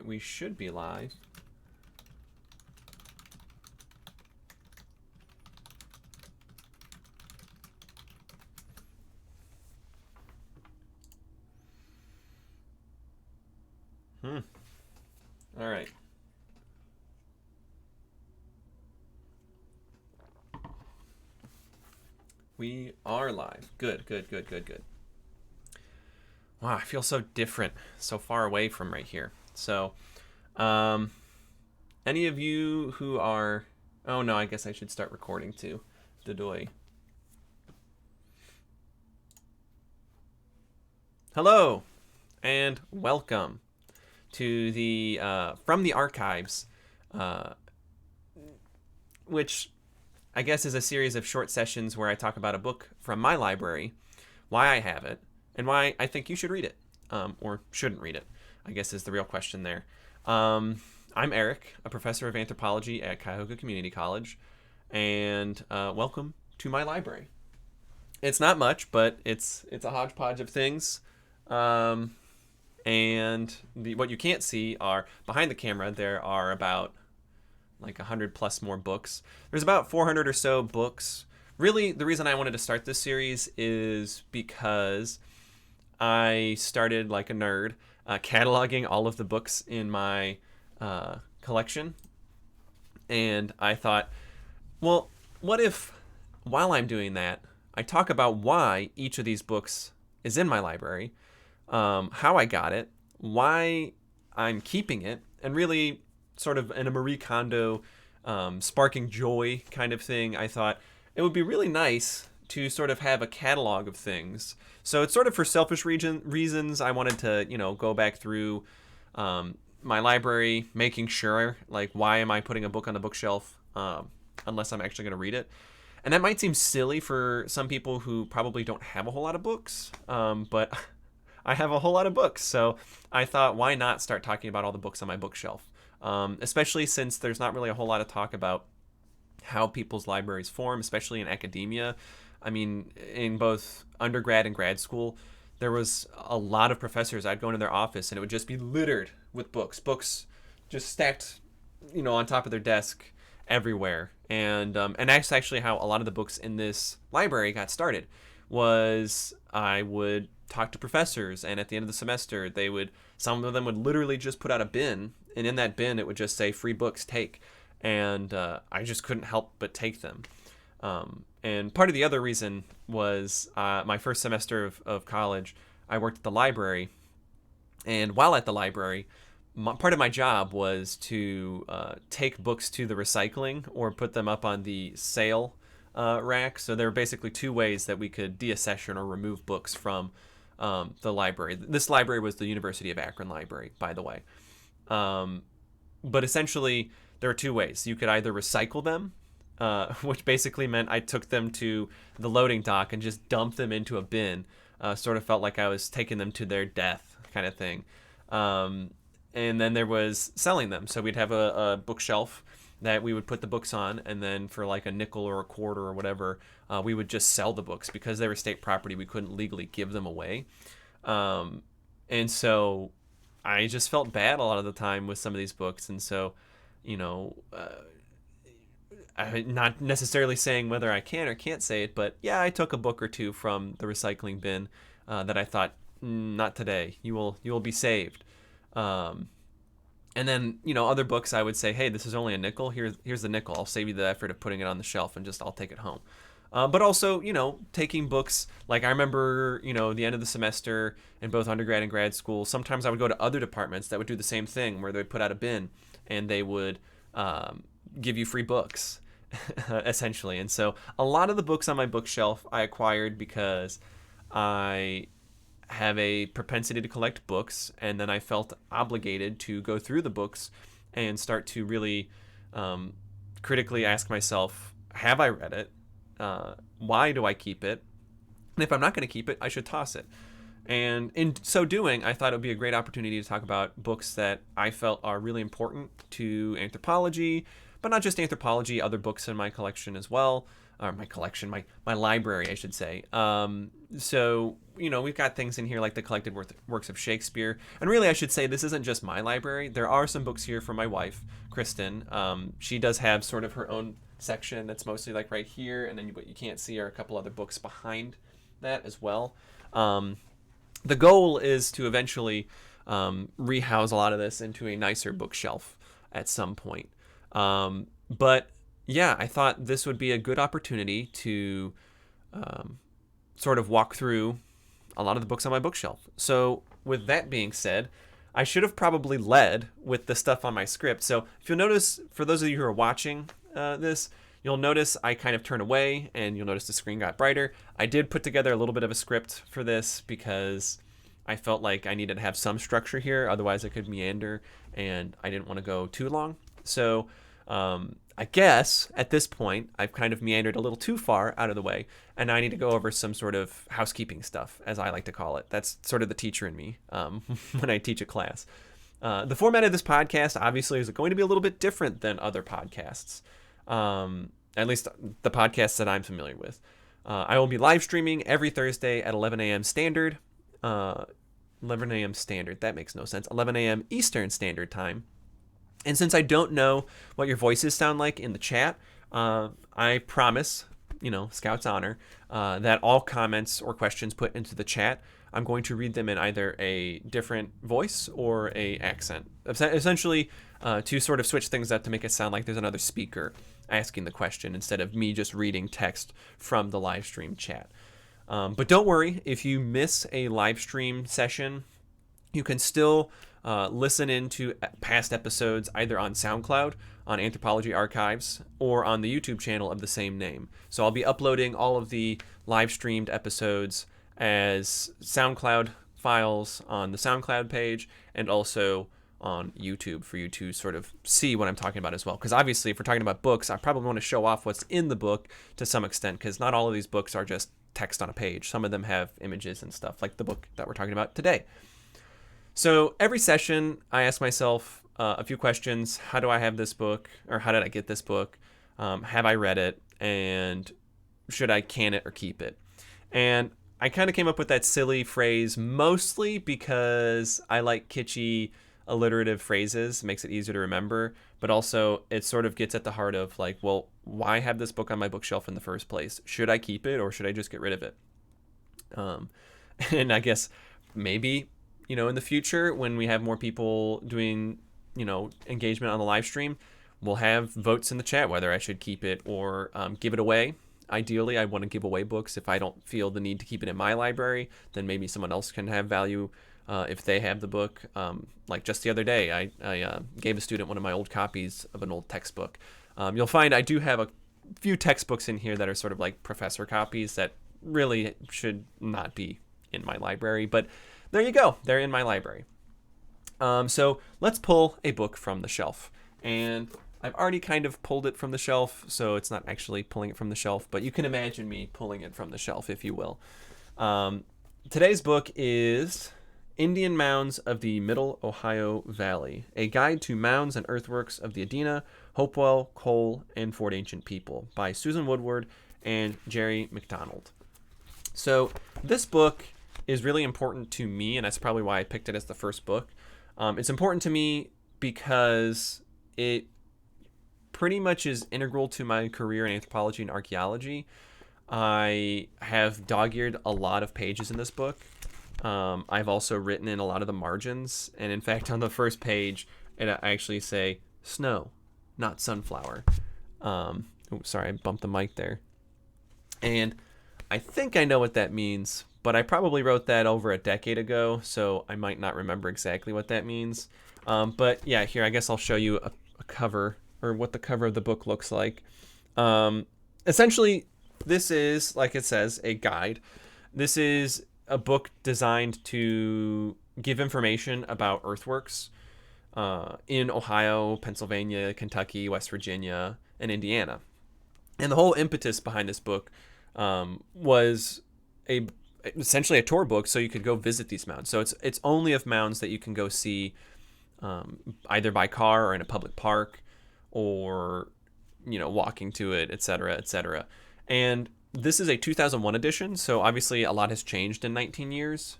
point, we should be live. All right. We are live. Good. Wow, I feel so different, so far away from right here. So, any of you who are... Oh, no, I guess I should start recording too. Dodoy. Hello, and welcome to the From the Archives, which I guess is a series of short sessions where I talk about a book from my library, why I have it, and why I think you should read it, or shouldn't read it, I guess is the real question there. I'm Eric, a professor of anthropology at Cuyahoga Community College, and welcome to my library. It's not much, but it's a hodgepodge of things. And what you can't see are, behind the camera, there are about like 100 plus more books. There's about 400 or so books. Really, the reason I wanted to start this series is because I started like a nerd, cataloging all of the books in my collection. And I thought, well, what if while I'm doing that, I talk about why each of these books is in my library, how I got it, why I'm keeping it, and really sort of in a Marie Kondo sparking joy kind of thing. I thought it would be really nice to sort of have a catalog of things. So it's sort of for selfish reasons. I wanted to, go back through my library, making sure, like, why am I putting a book on a bookshelf unless I'm actually going to read it? And that might seem silly for some people who probably don't have a whole lot of books, but I have a whole lot of books. So I thought, why not start talking about all the books on my bookshelf? Especially since there's not really a whole lot of talk about how people's libraries form, especially in academia. I mean, in both undergrad and grad school, there was a lot of professors. I'd go into their office and it would just be littered with books just stacked, on top of their desk everywhere. And that's actually how a lot of the books in this library got started. Was I would talk to professors, and at the end of the semester, some of them would literally just put out a bin, and in that bin it would just say free books, take. And I just couldn't help but take them. And part of the other reason was my first semester of college, I worked at the library, and while at the library, part of my job was to take books to the recycling or put them up on the sale rack. So there were basically two ways that we could deaccession or remove books from the library. This library was the University of Akron Library, by the way. But essentially, there are two ways. You could either recycle them, which basically meant I took them to the loading dock and just dumped them into a bin. Sort of felt like I was taking them to their death kind of thing. And then there was selling them. So we'd have a bookshelf that we would put the books on, and then for like a nickel or a quarter or whatever, we would just sell the books. Because they were state property, we couldn't legally give them away. And so I just felt bad a lot of the time with some of these books. And so, I'm not necessarily saying whether I can or can't say it, but yeah, I took a book or two from the recycling bin that I thought, not today. You will be saved. And then, other books I would say, hey, this is only a nickel. Here's the nickel. I'll save you the effort of putting it on the shelf and I'll take it home. But also, taking books, like I remember, the end of the semester in both undergrad and grad school, sometimes I would go to other departments that would do the same thing, where they would put out a bin and they would give you free books, essentially. And so a lot of the books on my bookshelf I acquired because I have a propensity to collect books, and then I felt obligated to go through the books and start to really critically ask myself, have I read it? Why do I keep it? And if I'm not going to keep it, I should toss it. And in so doing, I thought it would be a great opportunity to talk about books that I felt are really important to anthropology, but not just anthropology, other books in my collection as well. or my collection, my library, I should say. So, we've got things in here like the collected works of Shakespeare. And really, I should say this isn't just my library. There are some books here from my wife, Kristen. She does have sort of her own section that's mostly like right here. And then what you can't see are a couple other books behind that as well. The goal is to eventually rehouse a lot of this into a nicer bookshelf at some point. But yeah, I thought this would be a good opportunity to sort of walk through a lot of the books on my bookshelf. So with that being said, I should have probably led with the stuff on my script. So if you'll notice, for those of you who are watching this, you'll notice I kind of turn away and you'll notice the screen got brighter. I did put together a little bit of a script for this because I felt like I needed to have some structure here. Otherwise I could meander and I didn't want to go too long. So I guess at this point I've kind of meandered a little too far out of the way, and I need to go over some sort of housekeeping stuff, as I like to call it. That's sort of the teacher in me when I teach a class. The format of this podcast obviously is going to be a little bit different than other podcasts, at least the podcasts that I'm familiar with. I will be live streaming every Thursday at 11 a.m. Standard. 11 a.m. Standard, that makes no sense. 11 a.m. Eastern Standard Time. And since I don't know what your voices sound like in the chat, I promise, Scout's honor, that all comments or questions put into the chat, I'm going to read them in either a different voice or a accent. Essentially, to sort of switch things up to make it sound like there's another speaker asking the question instead of me just reading text from the live stream chat. But don't worry, if you miss a live stream session, you can still listen into past episodes either on SoundCloud, on Anthropology Archives, or on the YouTube channel of the same name. So I'll be uploading all of the live streamed episodes as SoundCloud files on the SoundCloud page and also on YouTube for you to sort of see what I'm talking about as well. Because obviously, if we're talking about books, I probably want to show off what's in the book to some extent, because not all of these books are just text on a page. Some of them have images and stuff, like the book that we're talking about today. So every session, I ask myself a few questions. How do I have this book? Or how did I get this book? Have I read it? And should I can it or keep it? And I kind of came up with that silly phrase mostly because I like kitschy alliterative phrases. It makes it easier to remember. But also, it sort of gets at the heart of like, well, why have this book on my bookshelf in the first place? Should I keep it or should I just get rid of it? And I guess maybe in the future, when we have more people doing, engagement on the live stream, we'll have votes in the chat whether I should keep it or give it away. Ideally, I want to give away books. If I don't feel the need to keep it in my library, then maybe someone else can have value if they have the book. Like just the other day, I gave a student one of my old copies of an old textbook. You'll find I do have a few textbooks in here that are sort of like professor copies that really should not be in my library, but there you go. They're in my library. So let's pull a book from the shelf. And I've already kind of pulled it from the shelf, so it's not actually pulling it from the shelf, but you can imagine me pulling it from the shelf, if you will. Today's book is Indian Mounds of the Middle Ohio Valley, a guide to mounds and earthworks of the Adena, Hopewell, Cole, and Fort Ancient People by Susan Woodward and Jerry McDonald. So this book is really important to me, and that's probably why I picked it as the first book. It's important to me because it pretty much is integral to my career in anthropology and archaeology. I have dog-eared a lot of pages in this book. I've also written in a lot of the margins, and in fact, on the first page, I actually say snow, not sunflower. Sorry, I bumped the mic there. And I think I know what that means, but I probably wrote that over a decade ago, so I might not remember exactly what that means. But yeah, here, I guess I'll show you a cover, or what the cover of the book looks like. Essentially, this is, like it says, a guide. This is a book designed to give information about earthworks in Ohio, Pennsylvania, Kentucky, West Virginia, and Indiana. And the whole impetus behind this book was essentially a tour book, so you could go visit these mounds. So it's only of mounds that you can go see either by car or in a public park, or walking to it, etc., etc. And this is a 2001 edition, so obviously a lot has changed in 19 years.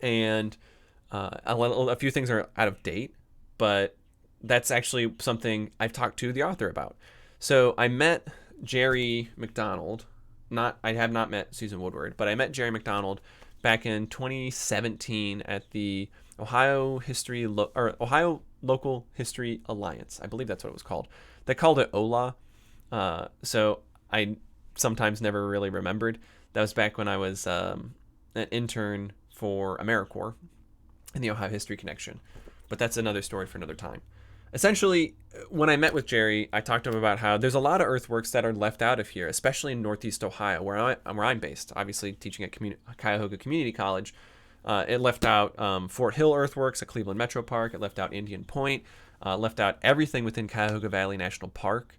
And a few things are out of date, but that's actually something I've talked to the author about. So I met Jerry McDonald. I have not met Susan Woodward, but I met Jerry McDonald back in 2017 at the Ohio Local History Alliance. I believe that's what it was called. They called it OLA. So I sometimes never really remembered. That was back when I was an intern for AmeriCorps in the Ohio History Connection. But that's another story for another time. Essentially, when I met with Jerry, I talked to him about how there's a lot of earthworks that are left out of here, especially in Northeast Ohio, where I'm based. Obviously, teaching at Cuyahoga Community College, it left out Fort Hill earthworks at Cleveland Metro Park. It left out Indian Point. Left out everything within Cuyahoga Valley National Park.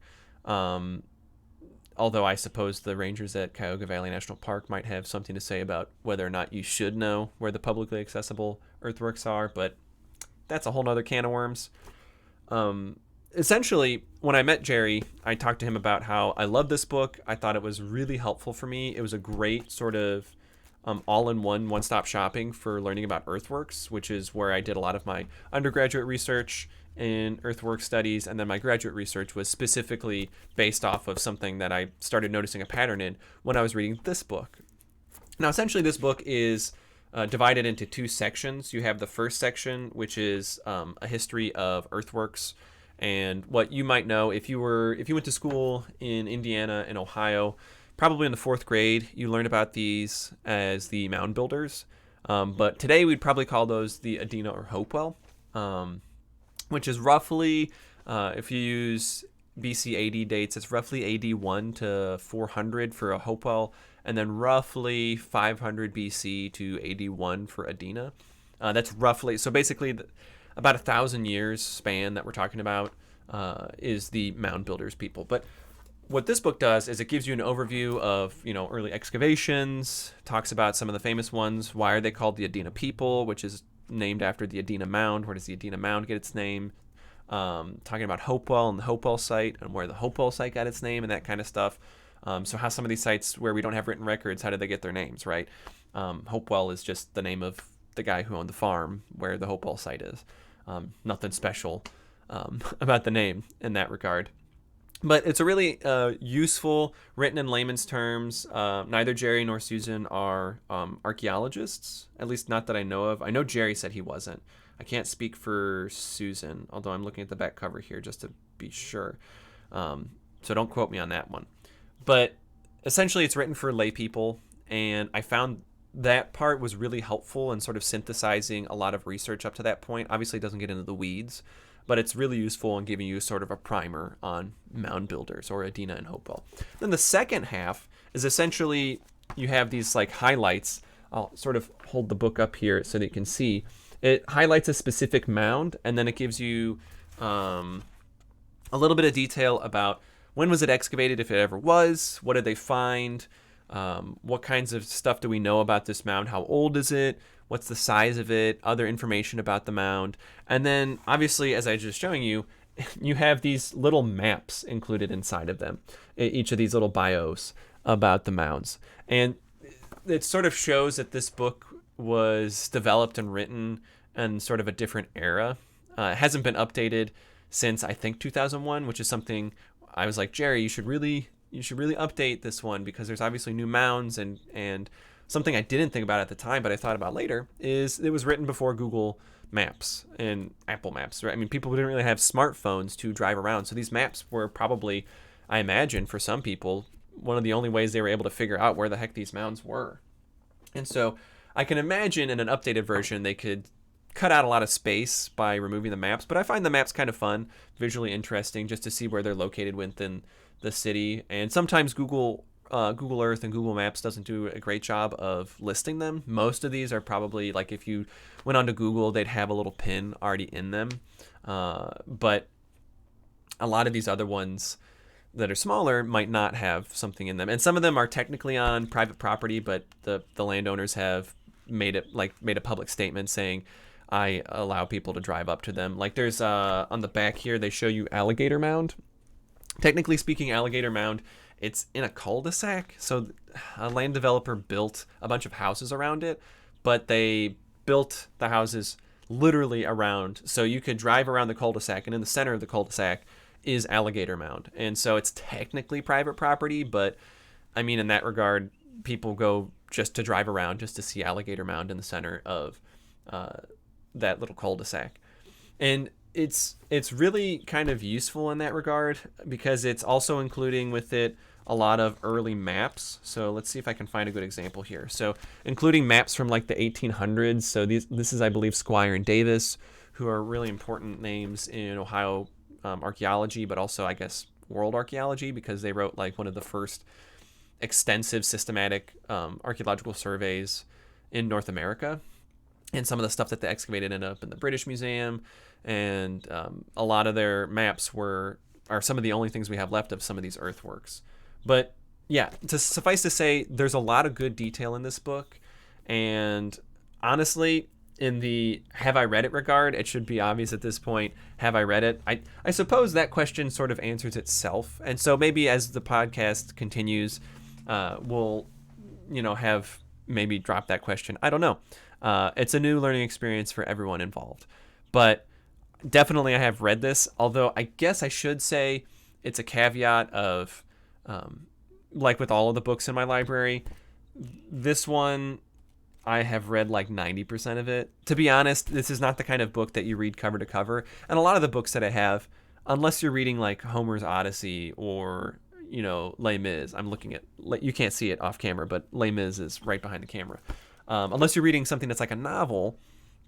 Although I suppose the rangers at Cuyahoga Valley National Park might have something to say about whether or not you should know where the publicly accessible earthworks are, but that's a whole nother can of worms. Essentially, when I met Jerry, I talked to him about how I love this book. I thought it was really helpful for me. It was a great sort of all-in-one, one-stop shopping for learning about earthworks, which is where I did a lot of my undergraduate research in earthwork studies, and then my graduate research was specifically based off of something that I started noticing a pattern in when I was reading this book. Now, essentially, this book is divided into two sections. You have the first section, which is a history of earthworks, and what you might know if you went to school in Indiana and Ohio, probably in the 4th grade, you learned about these as the mound builders. But today we'd probably call those the Adena or Hopewell, which is roughly, if you use BC AD dates, it's roughly AD 1 to 400 for a Hopewell, and then roughly 500 BC to AD 1 for Adena. That's roughly, so basically about 1,000 years span that we're talking about is the mound builders people. But what this book does is it gives you an overview of, early excavations, talks about some of the famous ones. Why are they called the Adena people, which is named after the Adena Mound. Where does the Adena Mound get its name? Talking about Hopewell and the Hopewell site and where the Hopewell site got its name and that kind of stuff. So how some of these sites where we don't have written records, how did they get their names, right? Hopewell is just the name of the guy who owned the farm where the Hopewell site is. Nothing special about the name in that regard. But it's a really useful, written in layman's terms. Neither Jerry nor Susan are archaeologists, at least not that I know of. I know Jerry said he wasn't. I can't speak for Susan, although I'm looking at the back cover here just to be sure. So don't quote me on that one. But essentially it's written for lay people, and I found that part was really helpful in sort of synthesizing a lot of research up to that point. Obviously it doesn't get into the weeds, but it's really useful in giving you sort of a primer on mound builders or Adena and Hopewell. Then the second half is essentially you have these like highlights. I'll sort of hold the book up here so that you can see. It highlights a specific mound, and then it gives you a little bit of detail about when was it excavated, if it ever was, what did they find, what kinds of stuff do we know about this mound, how old is it, what's the size of it, other information about the mound. And then obviously, as I was just showing you, you have these little maps included inside of them, each of these little bios about the mounds. And it sort of shows that this book was developed and written in sort of a different era. It hasn't been updated since I think 2001, which is something I was like, Jerry, you should really update this one, because there's obviously new mounds, and something I didn't think about at the time, but I thought about later, is it was written before Google Maps and Apple Maps, right? I mean, people didn't really have smartphones to drive around, so these maps were probably, I imagine, for some people, one of the only ways they were able to figure out where the heck these mounds were. And so I can imagine in an updated version they could cut out a lot of space by removing the maps, but I find the maps kind of fun, visually interesting, just to see where they're located within the city. And sometimes Google Earth and Google Maps doesn't do a great job of listing them. Most of these are probably, like, if you went onto Google, they'd have a little pin already in them. But a lot of these other ones that are smaller might not have something in them. And some of them are technically on private property, but the landowners have made a public statement saying, I allow people to drive up to them. Like there's on the back here, they show you Alligator Mound. Technically speaking, Alligator Mound it's in a cul-de-sac. So a land developer built a bunch of houses around it, but they built the houses literally around. So you could drive around the cul-de-sac, and in the center of the cul-de-sac is Alligator Mound. And so it's technically private property, but I mean, in that regard, people go just to drive around just to see Alligator Mound in the center of that little cul-de-sac. And it's really kind of useful in that regard because it's also including with it a lot of early maps. So let's see if I can find a good example here. So including maps from like the 1800s. So this is, I believe, Squire and Davis, who are really important names in Ohio archaeology, but also, I guess, world archaeology, because they wrote like one of the first extensive systematic archaeological surveys in North America. And some of the stuff that they excavated ended up in the British Museum, and a lot of their maps are some of the only things we have left of some of these earthworks. But yeah, to suffice to say, there's a lot of good detail in this book, and honestly, in the have I read it regard, it should be obvious at this point. Have I read it? I suppose that question sort of answers itself, and so maybe as the podcast continues, we'll have maybe drop that question. I don't know. It's a new learning experience for everyone involved, but definitely I have read this, although I guess I should say it's a caveat of like with all of the books in my library, this one I have read like 90% of it. To be honest, this is not the kind of book that you read cover to cover, and a lot of the books that I have, unless you're reading like Homer's Odyssey or Les Mis, I'm looking at, you can't see it off camera, but Les Mis is right behind the camera. Unless you're reading something that's like a novel,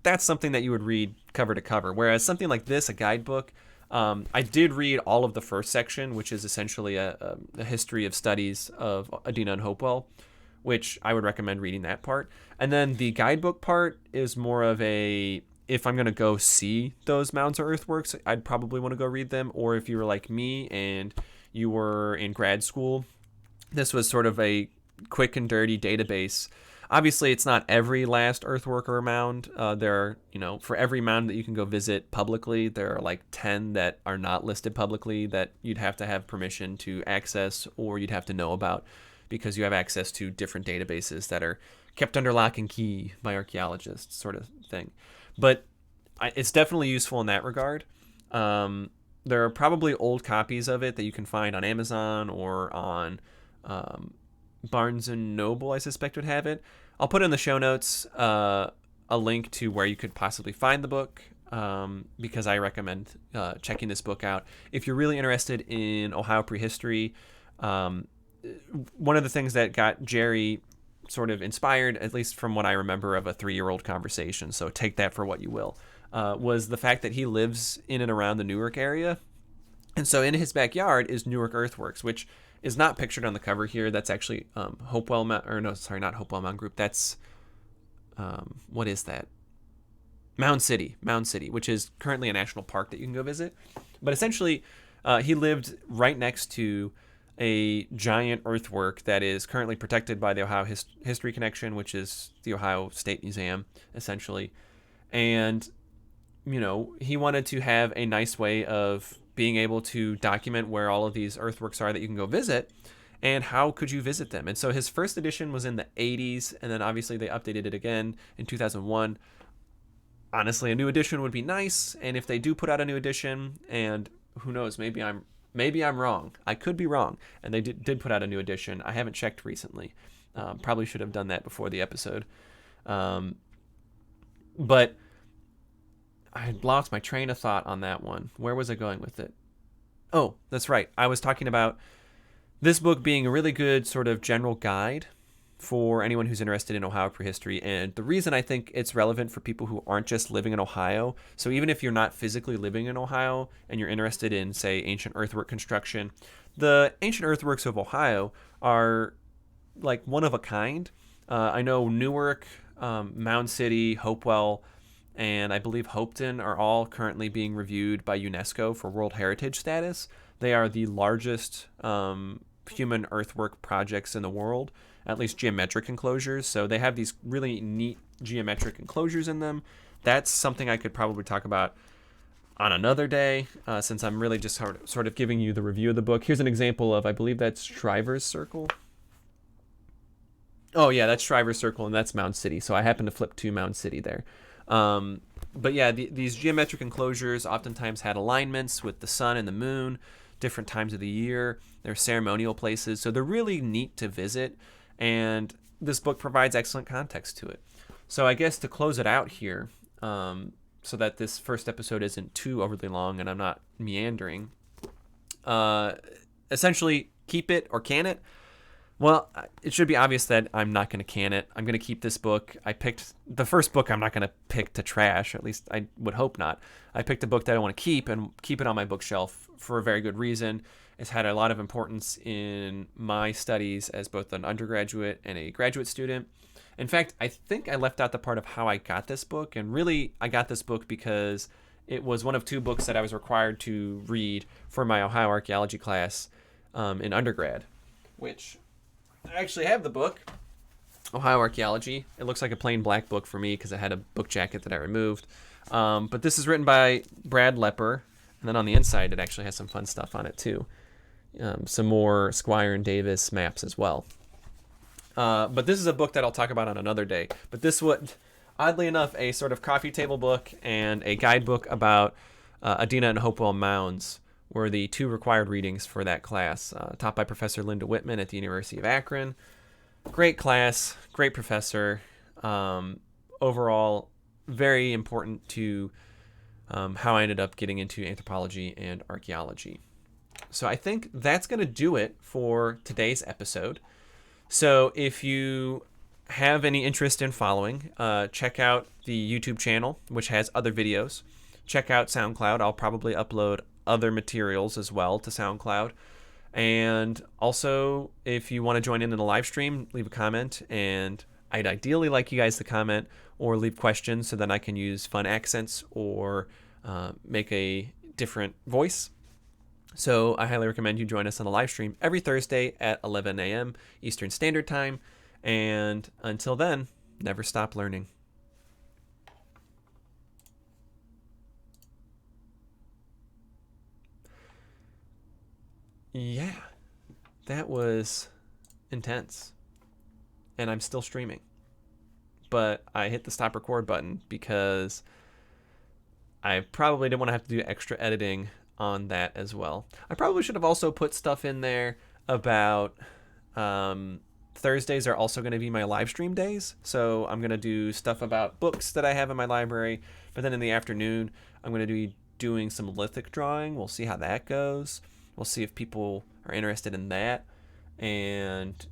that's something that you would read cover to cover. Whereas something like this, a guidebook, I did read all of the first section, which is essentially a history of studies of Adena and Hopewell, which I would recommend reading that part. And then the guidebook part is more of a, if I'm going to go see those mounds or earthworks, I'd probably want to go read them. Or if you were like me and you were in grad school, this was sort of a quick and dirty database. Obviously, it's not every last earthwork or mound. There are, for every mound that you can go visit publicly, there are like 10 that are not listed publicly that you'd have to have permission to access, or you'd have to know about because you have access to different databases that are kept under lock and key by archaeologists, sort of thing. But it's definitely useful in that regard. There are probably old copies of it that you can find on Amazon or on Barnes and Noble, I suspect, would have it. I'll put in the show notes a link to where you could possibly find the book, because I recommend checking this book out. If you're really interested in Ohio prehistory, one of the things that got Jerry sort of inspired, at least from what I remember of a 3-year-old conversation, so take that for what you will, was the fact that he lives in and around the Newark area. And so in his backyard is Newark Earthworks, which is not pictured on the cover here. That's actually Hopewell Mound, or no, sorry, not Hopewell Mound Group. That's, what is that? Mound City, which is currently a national park that you can go visit. But essentially, he lived right next to a giant earthwork that is currently protected by the Ohio History Connection, which is the Ohio State Museum, essentially. And, he wanted to have a nice way of being able to document where all of these earthworks are that you can go visit, and how could you visit them. And so his first edition was in the 80s, and then obviously they updated it again in 2001. Honestly, a new edition would be nice, and if they do put out a new edition, and who knows, maybe I'm wrong. I could be wrong, and they did put out a new edition. I haven't checked recently. Probably should have done that before the episode. But I lost my train of thought on that one. Where was I going with it? Oh, that's right. I was talking about this book being a really good sort of general guide for anyone who's interested in Ohio prehistory. And the reason I think it's relevant for people who aren't just living in Ohio, so even if you're not physically living in Ohio and you're interested in, say, ancient earthwork construction, the ancient earthworks of Ohio are like one of a kind. I know Newark, Mound City, Hopewell, and I believe Hopeton are all currently being reviewed by UNESCO for World Heritage status. They are the largest human earthwork projects in the world, at least geometric enclosures. So they have these really neat geometric enclosures in them. That's something I could probably talk about on another day, since I'm really just sort of giving you the review of the book. Here's an example of, I believe that's Shriver's Circle. Oh yeah, that's Shriver's Circle, and that's Mound City. So I happen to flip to Mound City there. But yeah, these geometric enclosures oftentimes had alignments with the sun and the moon, different times of the year. They're ceremonial places, so they're really neat to visit, and this book provides excellent context to it. So I guess to close it out here, so that this first episode isn't too overly long and I'm not meandering, essentially keep it or can it. Well, it should be obvious that I'm not going to can it. I'm going to keep this book. I picked the first book I'm not going to pick to trash, at least I would hope not. I picked a book that I want to keep and keep it on my bookshelf for a very good reason. It's had a lot of importance in my studies as both an undergraduate and a graduate student. In fact, I think I left out the part of how I got this book, and really I got this book because it was one of 2 books that I was required to read for my Ohio archaeology class in undergrad, which I actually have the book, Ohio Archaeology. It looks like a plain black book for me because it had a book jacket that I removed. But this is written by Brad Lepper, and then on the inside it actually has some fun stuff on it too. Some more Squire and Davis maps as well. But this is a book that I'll talk about on another day. But this would, oddly enough, a sort of coffee table book and a guidebook about Adena and Hopewell Mounds were the 2 required readings for that class, taught by Professor Linda Whitman at the University of Akron. Great class, great professor. Overall, very important to how I ended up getting into anthropology and archaeology. So I think that's going to do it for today's episode. So if you have any interest in following, check out the YouTube channel, which has other videos. Check out SoundCloud. I'll probably upload other materials as well to SoundCloud. And also, if you want to join in the live stream, leave a comment, and I'd ideally like you guys to comment or leave questions so that I can use fun accents or make a different voice. So I highly recommend you join us on the live stream every Thursday at 11 a.m. Eastern Standard Time. And until then, never stop learning. Yeah, that was intense. And I'm still streaming. But I hit the stop record button because I probably didn't want to have to do extra editing on that as well. I probably should have also put stuff in there about Thursdays are also going to be my live stream days. So I'm going to do stuff about books that I have in my library. But then in the afternoon, I'm going to be doing some lithic drawing. We'll see how that goes. We'll see if people are interested in that. And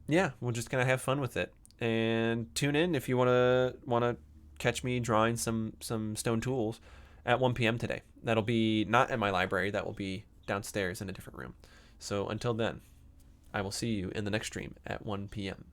yeah, we're just going to have fun with it. And tune in if you want to catch me drawing some stone tools at 1 p.m. today. That'll be not in my library. That will be downstairs in a different room. So until then, I will see you in the next stream at 1 p.m.